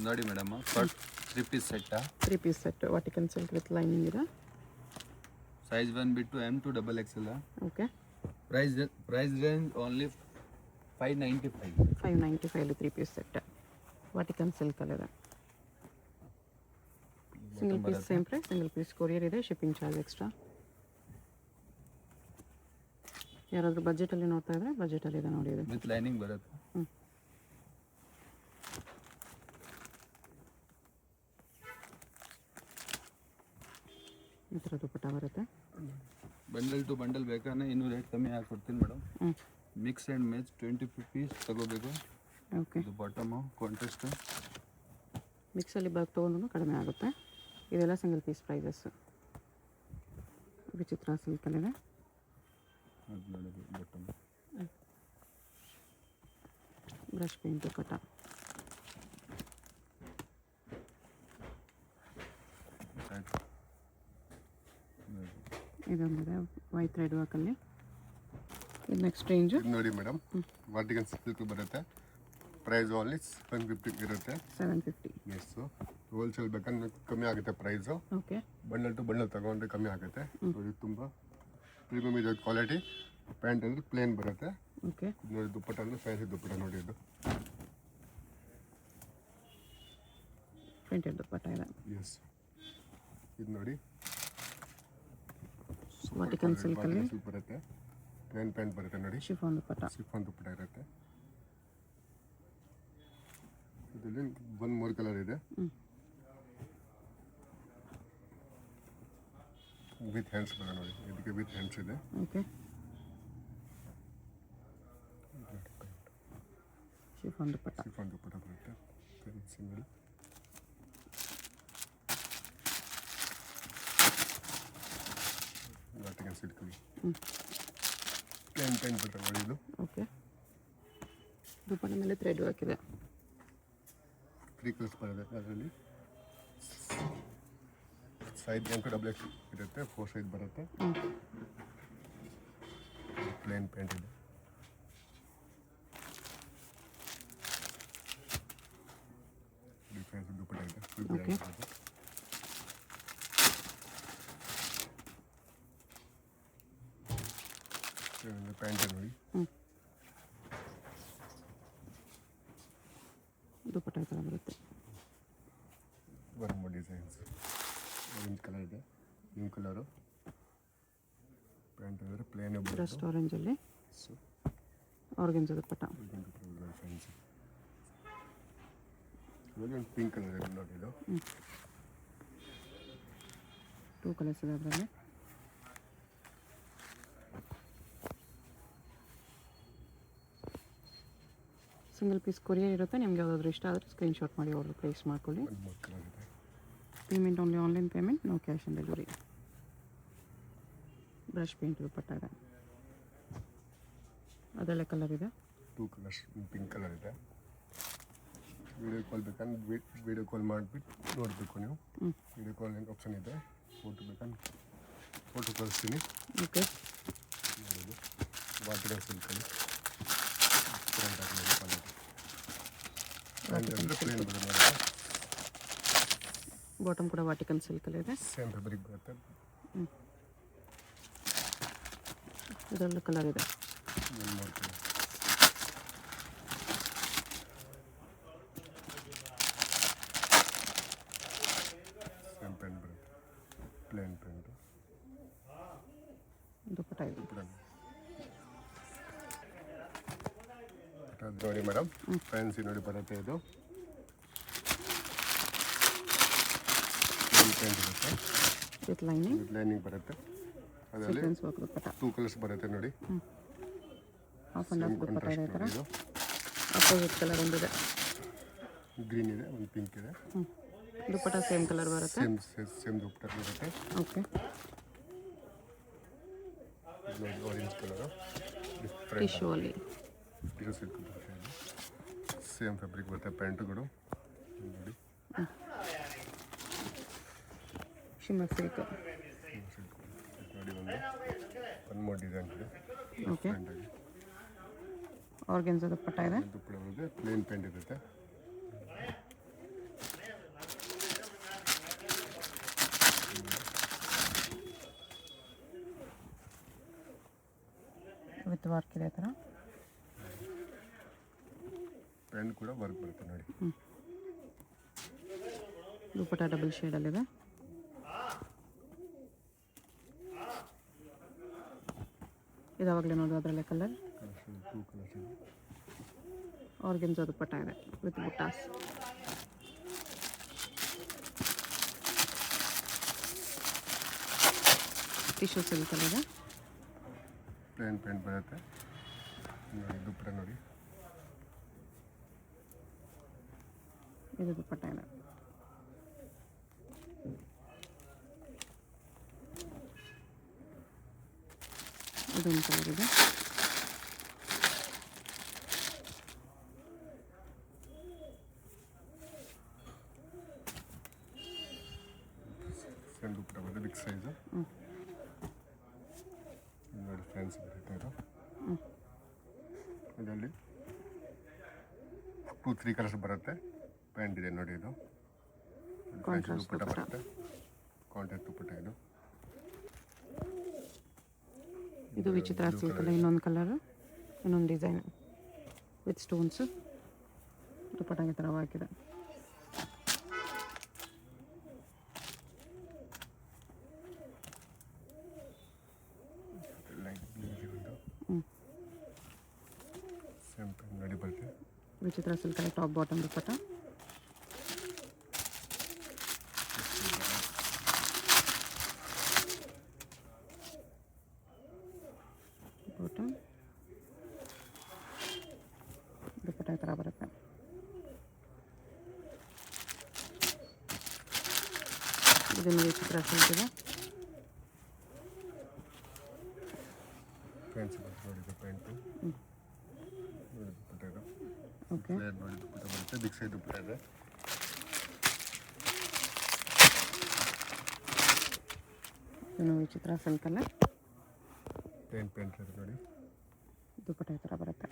ನೋಡಿ madam cut 3 piece set 3 piece set Vatican silk with lining ಇದೆ. Size ಬಂದ್ಬಿಟ್ಟು M to XXL. Okay. Price range only 595. 595 ಅಲ್ಲಿ 3 piece set Vatican silk ಅಲ್ಲಿ ಇದೆ. Single piece same price, single piece courier ಇದೆ, shipping charge extra. ಯಾರಾದರೂ ಬಜೆಟಲ್ಲಿ ನೋಡ್ತಾ ಇದ್ರೆ ಬಜೆಟಲ್ಲಿ ಇದೆ ನೋಡಿ ಇದು ವಿತ್ ಲೈನಿಂಗ್ ಬರುತ್ತೆ. ಈ ಥರ ದುಪ್ಪಟ್ಟ ಬರುತ್ತೆ. ಬಂಡಲ್ ಟು ಬಂಡಲ್ ಬೇಕಾದ್ರೆ ಇನ್ನೂ ರೇಟ್ ಕಮ್ಮಿ ಹಾಕ್ಕೊಡ್ತೀನಿ madam. Mix and match 20 piece ತಗೋಬೇಕು. ಓಕೆ. ಇದು ಬಾಟಮು ಕಾಂಟ್ರಾಸ್ಟ್ ಮಿಕ್ಸಲ್ಲಿ ಬಾಗ್ ತೊಗೊಂಡ್ರೂ ಕಡಿಮೆ ಆಗುತ್ತೆ. ಇದೆಲ್ಲ ಸಿಂಗಲ್ ಪೀಸ್ ಪ್ರೈಸಸ್. ವಿಚಿತ್ರ ಸಿಲ್ಕಲ್ಲಿದೆ. ಅದು ನೋಡಿ ಬಾಟಮ್ ಬ್ರಷ್ ಪೇಂಟ್ ದುಪ್ಪಟ್ಟ. ಇದೊಂದಿದೆ ವೈಟ್ ಥ್ರೆಡ್ ವರ್ಕಲ್ಲಿ. ಇದು ನೆಕ್ಸ್ಟ್ ರೇಂಜ್ ನೋಡಿ ಮೇಡಮ್, ವಾಟಿಕನ್ ಸಿಲ್ಕ್ ಬರುತ್ತೆ. ಪ್ರೈಸ್ ಓನ್ಲಿ 750 ಇರುತ್ತೆ. 750. ಎಸ್, ಹೋಲ್ಸೇಲ್ ಬೇಕಂದ್ರೆ ಕಮ್ಮಿ ಆಗುತ್ತೆ price. Okay. Bundle to bundle ತಗೊಂಡ್ರೆ ಕಮ್ಮಿ ಆಗುತ್ತೆ. ನೋಡಿ ತುಂಬ ಪ್ರೀಮಿಯಮ್ ಇದೆ ಕ್ವಾಲಿಟಿ. ಪ್ಯಾಂಟ್ ಅಂದರೆ ಪ್ಲೇನ್ ಬರುತ್ತೆ. ಓಕೆ. ನೋಡಿ ದುಪ್ಪಟ್ಟ ಅಂದರೆ ಫ್ಯಾನ್ಸಿ ದುಪ್ಪಟ್ಟ ನೋಡಿ ಇದು. ಪ್ರಿಂಟೆಡ್ ದುಪ್ಪಟ್ಟ ಇದೆ. ಎಸ್, ಇದು ನೋಡಿ ವಾಟಿಕನ್ ಸಿಲ್ಕಲ್ಲಿ ಬರುತ್ತೆ. ಪ್ಲೇನ್ ಪ್ಯಾಂಟ್ ಬರುತ್ತೆ ನೋಡಿ. ಶಿಫಾನ್ ದುಪ್ಪಟ್ಟ. ಶಿಫಾನ್ ದುಪ್ಪಟ್ಟ ಇರುತ್ತೆ. ಇದರಲ್ಲಿ 1 ಕಲರ್ ಇದೆ. ವಿತ್ ಹ್ಯಾಂಡ್ಸ್ ಬರೋಣ ನೋಡಿ. ಇದಕ್ಕೆ ವಿತ್ ಹ್ಯಾಂಡ್ಸ್ ಇದೆ. ಓಕೆ. ಶಿಫಾನ್ ದುಪ್ಪಟ್ಟ. ಶಿಫಾನ್ ದುಪ್ಪಟ್ಟ ಬರುತ್ತೆ. ಸಿಂಗಲ್ ವಾಟಿಕನ್ ಸಿಲ್ಕ್ ಪ್ಲೇನ್ ಪ್ಯಾಂಟ್ ಬರುತ್ತೆ ನೋಡಿ ಇದು. ಓಕೆ. ದುಪ್ಪಟ್ಟ ಮೇಲೆ ಥ್ರೆಡ್ ವರ್ಕ್ ಇದೆ. 3 ಕಲರ್ಸ್ ಬರುತ್ತೆ ಅದರಲ್ಲಿ. ಸೈಜ್ M to XXL ಇರುತ್ತೆ. 4 ಸೈಜ್ ಬರುತ್ತೆ. ಪ್ಲೇನ್ ಪ್ಯಾಂಟ್ ಇದೆ. ಡಿಫ್ರೆನ್ಸ್ ದುಪ್ಪಟ್ಟ ಇದೆ. ಓಕೆ. ಪ್ಯಾಂಟ್ ನೋಡಿ. ದುಪ್ಪಟ್ಟ ಈ ಥರ ಬರುತ್ತೆ. 1 more ಡಿಸೈನ್ಸ್. ಆರೆಂಜ್ ಕಲರ್ ಇದೆ. New colour. ಪ್ಯಾಂಟ್ ಅಂದರೆ ಪ್ಲೇನ್ ಬ್ರಸ್ಟ್ ಆರೆಂಜಲ್ಲಿ ಆರ್ಗೆನ್ಜಾ ದುಪ್ಪಟ್ಟ. ಫ್ಯಾನ್ಸಿ. ಒಂದು ಪಿಂಕ್ ಕಲರ್ ಇದೆ ನೋಡಿ ಇದು. 2 ಕಲರ್ಸ್ ಇದೆ ಅದರಲ್ಲಿ. ಸಿಂಗಲ್ ಪೀಸ್ ಕೊರಿಯರ್ ಇರುತ್ತೆ. ನಿಮ್ಗೆ ಯಾವುದಾದ್ರೂ ಇಷ್ಟ ಆದರೆ ಸ್ಕ್ರೀನ್ಶಾಟ್ ಮಾಡಿ ಆರ್ಡರ್ ಪ್ಲೇಸ್ ಮಾಡ್ಕೊಳ್ಳಿ. 1 more ಕಲರ್ ಇದೆ. Payment only online payment, no cash on delivery. Brush paint ದುಪ್ಪಟ್ಟ ಇದೆ. ಅದೆಲ್ಲ ಕಲರ್ ಇದೆ. 2 ಕಲರ್ಸ್. ಪಿಂಕ್ ಕಲರ್ ಇದೆ. ವಿಡಿಯೋ ಕಾಲ್ ಬೇಕಂದ್ರೆ ವಿಡಿಯೋ ಕಾಲ್ ಮಾಡಿಬಿಟ್ಟು ನೋಡಬೇಕು ನೀವು. ವಿಡಿಯೋ ಕಾಲ್ ಆಪ್ಷನ್ ಇದೆ. ಫೋಟೋ ಬೇಕಂದ್ರೆ ಫೋಟೋ ಕಳಿಸ್ತೀನಿ. ಓಕೆ. ನೋಡೋದು ವಾಟಿಕನ್ ಸಿಲ್ಕಲ್ಲಿ ಪ್ರಿಂಟ್ ಹಾಕಿ ಕ್ವಾಲಿಟಿ. ಪ್ಯಾಂಟ್ ಅಂದರೆ ಪ್ಲೇನ್ ಬರುತ್ತೆ ನೋಡಿ. ಬಾಟಮ್ ಕೂಡ ವಾಟಿಕನ್ ಸಿಲ್ಕಲ್ಲಿದೆ. ಸೇಮ್ ಫ್ಯಾಬ್ರಿಕ್ ಬರುತ್ತೆ. ಇದರಲ್ಲೂ ಕಲರ್ ಇದೆ. 1 more ಕಲರ್. ಸೇಮ್ ಪ್ಯಾಂಟ್ ಬರುತ್ತೆ. Plain pant. ದುಪ್ಪಟ್ಟ ಇದೆ. ಅದು ನೋಡಿ ಮೇಡಮ್, ಫ್ಯಾನ್ಸಿ ನೋಡಿ ಬರುತ್ತೆ ಇದು. ಪ್ಯಾಂಟ್ ಇರುತ್ತೆ. With lining. ವಿತ್ ಲೈನಿಂಗ್ ಬರುತ್ತೆ. ಅದರಲ್ಲಿ ಸೀಕ್ವೆನ್ಸ್ ವರ್ಕ್ ದುಪ್ಪಟ್ಟ. 2 ಕಲರ್ಸ್ ಬರುತ್ತೆ ನೋಡಿ. ಹಾಫ್ ಆ್ಯಂಡ್ ಹಾಫ್ ದುಪ್ಪಟ್ಟ ಇದೆ. ಈ ಥರ ಇದು ಅಪೋಸಿಟ್ ಕಲರ್ ಒಂದಿದೆ. ಗ್ರೀನ್ ಇದೆ, ಒಂದು ಪಿಂಕ್ ಇದೆ. ದುಪ್ಪಟ್ಟ ಸೇಮ್ ಕಲರ್ ಬರುತ್ತೆ. ಸೇಮ್ ದುಪ್ಪಟ್ಟ ಬರುತ್ತೆ. ಓಕೆ. ನೋಡಿ ಆರೆಂಜ್ ಕಲರು. ಟಿಶ್ಯೂ ಅಲ್ಲಿ ಟಿಶ್ಯೂ ಸಿಲ್ಕ್ ಬರುತ್ತೆ. ಸೇಮ್ ಫ್ಯಾಬ್ರಿಕ್ ಬರುತ್ತೆ ಪ್ಯಾಂಟುಗಳು ನೋಡಿ. ಶಿಮ್ಮರ್ ಸಿಲ್ಕ್ ನೋಡಿ. ಒಂದು ಮೋರ್ ಡಿಸೈನ್ ಇದೆ. ಓಕೆ. ಆರ್ಗೆನ್ಜಾ ದುಪ್ಪಟ್ಟ ಇದೆ. ದುಪ್ಪಟ್ಟ ಬರುತ್ತೆ. ಪ್ಲೇನ್ ಪ್ಯಾಂಟ್ ಇರುತ್ತೆ. ವರ್ಕ್ ಇದೆ ಈ ಥರ. ಪ್ಯಾಂಟ್ ಕೂಡ ವರ್ಕ್ ಬರುತ್ತೆ ನೋಡಿ. ದುಪ್ಪಟ್ಟ ಡಬಲ್ ಶೇಡಲ್ಲಿದೆ. ಇದಾವಾಗಲೇ ನೋಡು ಅದರಲ್ಲೇ ಕಲರ್. ಟೂ ಕಲರ್ಸ್ ಇದೆ. ಆರ್ಗೆನ್ಸಾ ದುಪ್ಪಟ್ಟ ಇದೆ ವಿತ್ ಬುಟ್ಟಾಸ್. ಟಿಶ್ಯೂ ಸಿಲ್ಕಲ್ಲಿದೆ. ಪ್ಲೇನ್ ಪ್ಯಾಂಟ್ ಬರುತ್ತೆ ನೋಡಿ. ದುಪ್ಪಟ್ಟ ನೋಡಿ. ಇದು ದುಪ್ಪಟ್ಟ ಇದೆ. ಇದೊಂದು ಕಲರ್ ಇದೆ. ಸೇಮ್ ದುಪ್ಪಟ್ಟ ಬರುತ್ತೆ ಬಿಗ್ ಸೈಜು ನೋಡಿ. ಫ್ಯಾನ್ಸಿ ಬರುತ್ತೆ ಇದು. ಇದರಲ್ಲಿ 2-3 ಕಲರ್ಸ್ ಬರುತ್ತೆ. ಪ್ಯಾಂಟ್ ಇದೆ ನೋಡಿ. ಇದು ಫ್ಯಾನ್ಸಿ ದುಪ್ಪಟ್ಟ ಬರುತ್ತೆ. ಕಾಂಟ್ರಾಕ್ಟ್ ದುಪ್ಪಟ್ಟ ಇದು. ಇದು ವಿಚಿತ್ರ ಸಿಲ್ಕಲ್ಲಿ ಇನ್ನೊಂದು ಕಲರು, ಇನ್ನೊಂದು ಡಿಸೈನ್ ವಿತ್ ಸ್ಟೋನ್ಸು. ದುಪ್ಪಟ್ಟಾಗೆ ಥರ ಹಾಕಿದೆ. ಲೈಟ್ ಬ್ಲೂ ಇದೆ. ಸೇಮ್ ಪ್ಯಾಂಟ್ ನೋಡಿ ಬರುತ್ತೆ. ವಿಚಿತ್ರ ಸಿಲ್ಕಲ್ಲಿ ಟಾಪ್ ಬಾಟಮ್ ದುಪ್ಪಟ್ಟ. ಬಾಟಮ್ ದುಪ್ಪಟ್ಟ ಈ ಥರ ಬರುತ್ತೆ. ಇದನ್ನು ವಿಚಿತ್ರ ಸಿಲ್ಕ್ ಇದೆ. ಫ್ಯಾನ್ಸಿ ಬರುತ್ತೆ ನೋಡಿ. ಇದು ಪ್ಯಾಂಟು ನೋಡಿ. ದುಪ್ಪಟ್ಟ ಇದು. ಓಕೆ. ಫ್ಲೇರ್ ನೋಡಿ. ದುಪ್ಪಟ್ಟ ಬರುತ್ತೆ. ಬಿಗ್ ಸೈಜ್ ದುಪ್ಪಟ್ಟ ಇದೆ. ಇದನ್ನು ವಿಚಿತ್ರ ಸಿಲ್ಕಲ್ಲಿ ಪ್ಯಾಂಟ್ ಇದೆ ನೋಡಿ. ದುಪ್ಪಟ್ಟ ಈ ಥರ ಬರುತ್ತೆ.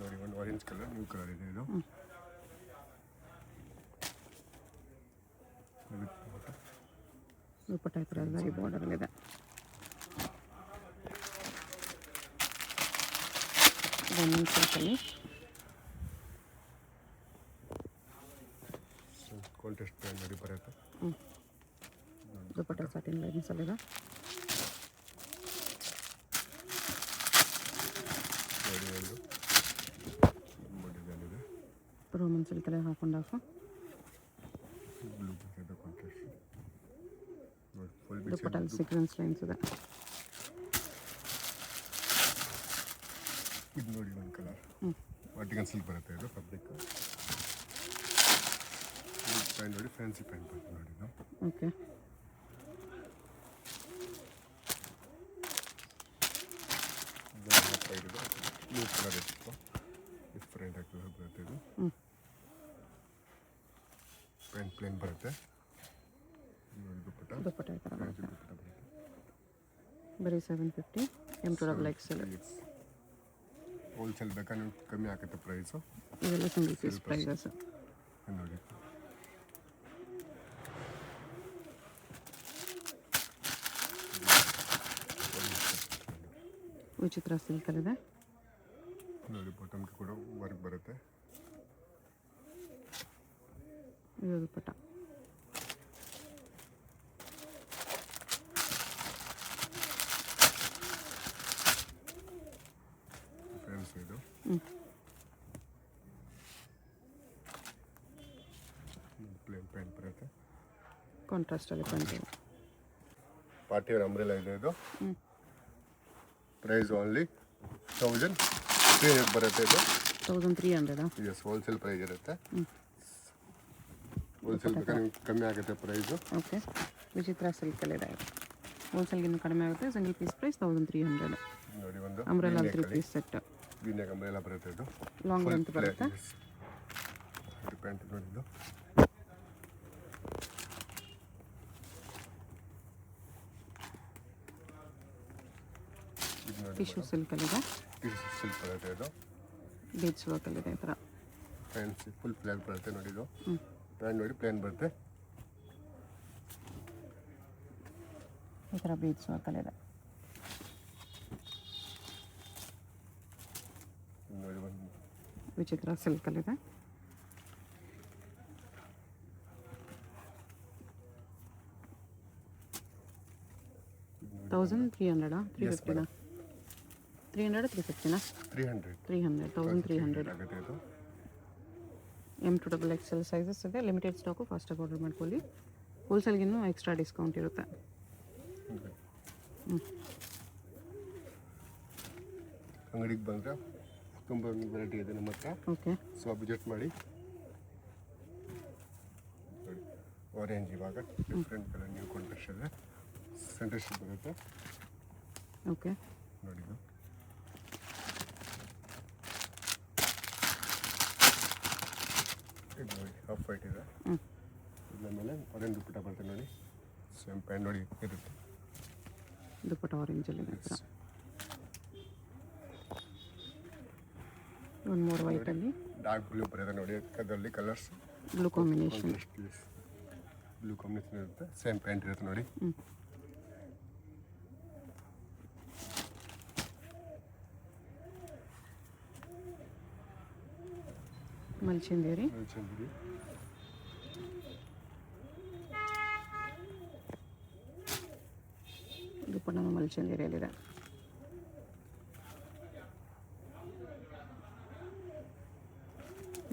ನೋಡಿ ಒಂದು ಆರೆಂಜ್ ಕಲರ್ ನ್ಯೂ ಕಲರ್ ಇದೆ ಇದು. ದುಪ್ಪಟ್ಟ ಈ ಥರ ಎಲ್ಲ ಈ ಬಾರ್ಡರಲ್ಲಿದೆ. ರನ್ನಿಂಗ್ ಸಿಲ್ಕಲ್ಲಿ ಕಾಂಟ್ರಾಸ್ಟ್ ಪ್ಯಾಂಟ್ ನೋಡಿ ಬರುತ್ತೆ. ದುಪ್ಪಟ್ಟ ಸಾಟಿನ್ ಲೈನ್ಸಲ್ಲಿದೆ. ನೋಡಿ ಒಂದು ಡಿಸೈನ್ ಇದೆ. ರೋಮನ್ ಸಿಲ್ಕಲ್ಲೇ ಹಾಫ್ ಆ್ಯಂಡ್ ಹಾಫು. ಬ್ಲೂ ಇದೆ ಕಾಂಟ್ರಾಸ್ಟ್ ನೋಡಿ. ಫುಲ್ ಬಿಗ್ ದುಪ್ಪಟ್ಟಲ್ಲಿ ಸೀಕ್ವೆನ್ಸ್ ಲೈನ್ಸ್ ಇದೆ. ಇದು ನೋಡಿ ಒಂದು ಕಲರ್ ವರ್ಟಿಕಲ್ ಸಿಲ್ಕ್ ಬರುತ್ತೆ. ಇದು ಫ್ಯಾಬ್ರಿಕ್ ಪ್ಯಾಂಟ್ ನೋಡಿ. ಫ್ಯಾನ್ಸಿ ಪ್ಯಾಂಟ್ ಬರುತ್ತೆ ನೋಡಿ. ಇದು ಓಕೆ. ಬ್ಲೂ ಕಲರ್ ಇತ್ತು. ಡಿಫ್ರೆಂಟ್ ಆಗಿ ಕಲರ್ ಬರುತ್ತೆ. ಇದು ಪ್ಯಾಂಟ್ ಪ್ಲೇನ್ ಬರುತ್ತೆ ನೋಡಿ. ದುಪ್ಪಟ್ಟ ದುಪ್ಪಟ್ಟ ಈ ಥರ ಬರುತ್ತೆ. ದುಪ್ಪಟ್ಟ ಬರುತ್ತೆ. ಬರೀ 750. M2XXL. ಹೋಲ್ಸೇಲ್ ಬೇಕಾ ನೀವು ಕಮ್ಮಿ ಆಗುತ್ತೆ ಪ್ರೈಸು. ಇದೆಲ್ಲ ಸಿಂಗಲ್ ಪೀಸ್ ಪ್ರೈಸಸ್. ನೋಡಿ. ವಿಚಿತ್ರ ಸಿಲ್ಕಲ್ಲಿದೆ. ನೋಡಿ ಬಾಟಮ್ಗೆ ಕೂಡ ವರ್ಕ್ ಬರುತ್ತೆ. ಇದು ದುಪ್ಪಟ್ಟ. ಫ್ಯಾನ್ಸ್ ಇದು. ಪ್ಲೇನ್ ಪ್ಯಾಂಟ್ ಬರುತ್ತೆ. ಕಾಂಟ್ರಾಸ್ಟಲ್ಲಿ ಪ್ಯಾಂಟ್. ಪಾರ್ಟಿ ವೇರ್ ಅಂಬ್ರೆಲಾ ಇದೆ ಇದು. ಪ್ರೈಸ್ ಓನ್ಲಿ 1300 ಬರುತ್ತೆ. ಇದು 1300. ಎಸ್ ಹೋಲ್ಸೇಲ್ ಪ್ರೈಸ್ ಇರುತ್ತೆ. ಹೋಲ್ಸೇಲ್ ಬೇಕಾದ್ರೆ ನಿಮ್ಗೆ ಕಮ್ಮಿ ಆಗುತ್ತೆ ಪ್ರೈಸು. ಓಕೆ. ವಿಚಿತ್ರ ಸಿಲ್ಕಲ್ಲಿದೆ. ಹೋಲ್ಸೇಲ್ಗಿನ್ನೂ ಕಡಿಮೆ ಆಗುತ್ತೆ. Single piece price 1300. ನೋಡಿ ಒಂದು umbrella 3 piece set. V neck umbrella ಬರುತ್ತೆ. ಇದು ಲಾಂಗ್ ಲೆಂತ್ ಬರುತ್ತೆ. ಪ್ಯಾಂಟ್ ನೋಡಿ. ಇದು ಟಿಶ್ಯೂ ಸಿಲ್ಕಲ್ಲಿದೆ. ಸಿಲ್ಕ್ ಬರುತ್ತೆ. ಇದು ಬೀಡ್ಸ್ ವರ್ಕಲ್ಲಿದೆ ಈ ಥರ. ಫ್ಯಾನ್ಸಿ ಫುಲ್ ಪ್ಲೇನ್ ಬರುತ್ತೆ ನೋಡಿ. ಇದು ಪ್ಯಾಂಟ್ ನೋಡಿ ಪ್ಲೇನ್ ಬರುತ್ತೆ. ಈ ಥರ ಬೀಡ್ಸ್ ವರ್ಕಲ್ಲಿದೆ. ನೋಡಿ ಒಂದು ವಿಚಿತ್ರ ಸಿಲ್ಕಲ್ಲಿದೆ. $1300 $350 $300 $350 300 $1300 ಆಗುತ್ತೆ ಇದು. M2XXL ಸೈಜಸ್ ಇದೆ. ಲಿಮಿಟೆಡ್ ಸ್ಟಾಕು, ಫಾಸ್ಟಾಗಿ ಆರ್ಡರ್ ಮಾಡ್ಕೊಳ್ಳಿ. ಹೋಲ್ಸೇಲ್ಗಿನ್ನೂ ಎಕ್ಸ್ಟ್ರಾ ಡಿಸ್ಕೌಂಟ್ ಇರುತ್ತೆ. ಅಂಗಡಿಗೆ ಬಂದರೆ ತುಂಬ ವೆರೈಟಿ ಇದೆ ನಮ್ಮ ಹತ್ರ. ಓಕೆ, ಸೊ ವಿಸಿಟ್ ಮಾಡಿ. ನೋಡಿ ಆರೆಂಜ್ ಇವಾಗ ಡಿಫ್ರೆಂಟ್ ಕಲರ್ ನ್ಯೂ ಕಾಂಟ್ರಾಸ್ಟ್ ಇದೆ. ಸೆಂಟರ್ ಸ್ಟಿಚ್ ಬರುತ್ತೆ. ಓಕೆ, ನೋಡಿ ಇದು ನೋಡಿ ಹಾಫ್ ವೈಟ್ ಇದೆ. ಇದ್ರ ಮೇಲೆ ಆರೆಂಜ್ ದುಪ್ಪಟ್ಟ ಬರುತ್ತೆ ನೋಡಿ. ಸೇಮ್ ಪ್ಯಾಂಟ್ ನೋಡಿ ಇರುತ್ತೆ. ದುಪ್ಪಟ್ಟ ಆರೆಂಜಲ್ಲಿ ಒಂದು ಮೂರು ವೈಟಲ್ಲಿ ಡಾರ್ಕ್ ಬ್ಲೂ ಬರುತ್ತೆ ನೋಡಿ. ಅದರಲ್ಲಿ colours blue combination. Blue combination ಇರುತ್ತೆ. ಸೇಮ್ ಪ್ಯಾಂಟ್ ಇರುತ್ತೆ ನೋಡಿ. ಮಲ್ಚಿಂದೇರಿ. ಚಂದಿರಿ ದುಪ್ಪಟ್ಟನು ಮಲ್ಚಿಂದೇರಿಯಲ್ಲಿದೆ.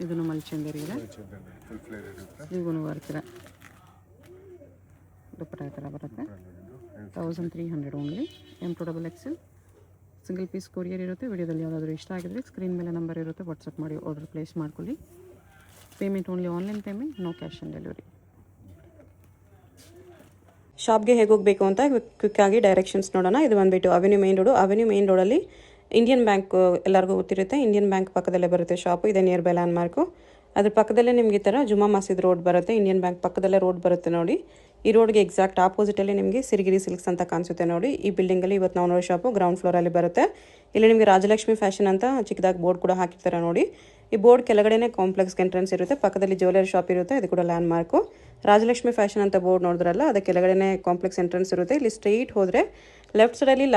ಇದನ್ನು ಮಲ್ಚಿಂದೇರಿ ಇದೆ. ಫುಲ್ ಫ್ಲೇರ್ ಇರುತ್ತೆ. ಸ್ಲೀವ್ಗೂ ವರ್ಕ್ ಇದೆ. ದುಪ್ಪಟ್ಟ ಈ ಥರ ಬರುತ್ತೆ. 1300 only. M2XXL single piece courier ಇರುತ್ತೆ. ವಿಡಿಯೋದಲ್ಲಿ ಯಾವುದಾದ್ರೂ ಇಷ್ಟ ಆಗಿದ್ರೆ ಸ್ಕ್ರೀನ್ ಮೇಲೆ ನಂಬರ್ ಇರುತ್ತೆ, ವಾಟ್ಸಪ್ ಮಾಡಿ ಆರ್ಡರ್ ಪ್ಲೇಸ್ ಮಾಡ್ಕೊಳ್ಳಿ. Payment only online payment, no cash on delivery. ಶಾಪ್ಗೆ ಹೇಗೆ ಹೋಗಬೇಕು ಅಂತ ಕ್ವಿಕ್ಕಾಗಿ ಡೈರೆಕ್ಷನ್ಸ್ ನೋಡೋಣ. ಇದು ಬಂದುಬಿಟ್ಟು avenue main road. Avenue main ರೋಡಲ್ಲಿ ಇಂಡಿಯನ್ ಬ್ಯಾಂಕ್ ಎಲ್ಲರಿಗೂ ಗೊತ್ತಿರುತ್ತೆ. ಇಂಡಿಯನ್ ಬ್ಯಾಂಕ್ ಪಕ್ಕದಲ್ಲೇ ಬರುತ್ತೆ ಶಾಪು. ಇದೆ ನಿಯರ್ ಬೈ ಲ್ಯಾಂಡ್ ಮಾರ್ಕು. ಅದ್ರ ಪಕ್ಕದಲ್ಲೇ ನಿಮಗೆ ಈ ಥರ ಜುಮಾ ಮಸೀದ್ ರೋಡ್ ಬರುತ್ತೆ. ಇಂಡಿಯನ್ ಬ್ಯಾಂಕ್ ಪಕ್ಕದಲ್ಲೇ ರೋಡ್ ಬರುತ್ತೆ ನೋಡಿ. ಈ ರೋಡ್ಗೆ ಎಕ್ಸಾಕ್ಟ್ ಆಪೋಸಿಟಲ್ಲಿ ನಿಮಗೆ ಸಿರಿಗಿರಿ ಸಿಲ್ಕ್ಸ್ ಅಂತ ಕಾಣಿಸುತ್ತೆ ನೋಡಿ. ಈ ಬಿಲ್ಡಿಂಗಲ್ಲಿ ಇವತ್ತು ನಾವು ನೋಡೋ ಶಾಪು ಗ್ರೌಂಡ್ ಫ್ಲೋರಲ್ಲಿ ಬರುತ್ತೆ. ಇಲ್ಲಿ ನಿಮಗೆ ರಾಜಲಕ್ಷ್ಮಿ ಫ್ಯಾಷನ್ ಅಂತ ಚಿಕ್ಕದಾಗಿ ಬೋರ್ಡ್ ಕೂಡ ಹಾಕಿರ್ತಾರೆ ನೋಡಿ. ಈ ಬೋರ್ಡ್ ಕೆಳಗಡೆನೇ ಕಾಂಪ್ಲೆಕ್ಸ್ ಎಂಟ್ರೆನ್ಸ್ ಇರುತ್ತೆ. ಪಕ್ಕದಲ್ಲಿ ಜ್ಯುವೆಲರಿ ಶಾಪ್ ಇರುತ್ತೆ. ಇದು ಕೂಡ ಲ್ಯಾಂಡ್ ಮಾರ್ಕು. ರಾಜಲಕ್ಷ್ಮಿ ಫ್ಯಾಷನ್ ಅಂತ ಬೋರ್ಡ್ ನೋಡಿದ್ರಲ್ಲ, ಅದಕ್ಕೆ ಕೆಳಗಡೆನೇ ಕಾಂಪ್ಲೆಕ್ಸ್ ಎಂಟ್ರೆನ್ಸ್ ಇರುತ್ತೆ. ಇಲ್ಲಿ ಸ್ಟ್ರೈಟ್ ಹೋದರೆ ಲೆಫ್ಟ್ ಸೈಡಲ್ಲಿ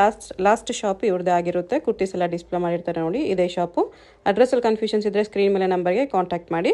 ಲಾಸ್ಟ್ ಶಾಪ್ ಇವ್ರದ್ದೇ ಆಗಿರುತ್ತೆ. ಕುರ್ತೀಸ್ ಎಲ್ಲ ಡಿಸ್ಪ್ಲೇ ಮಾಡಿರ್ತಾರೆ ನೋಡಿ. ಇದೇ ಶಾಪು. ಅಡ್ರೆಸ್ಸಲ್ಲಿ ಕನ್ಫ್ಯೂಷನ್ಸ್ ಇದ್ದರೆ ಸ್ಕ್ರೀನ್ ಮೇಲೆ ನಂಬರ್ಗೆ ಕಾಂಟ್ಯಾಕ್ಟ್ ಮಾಡಿ.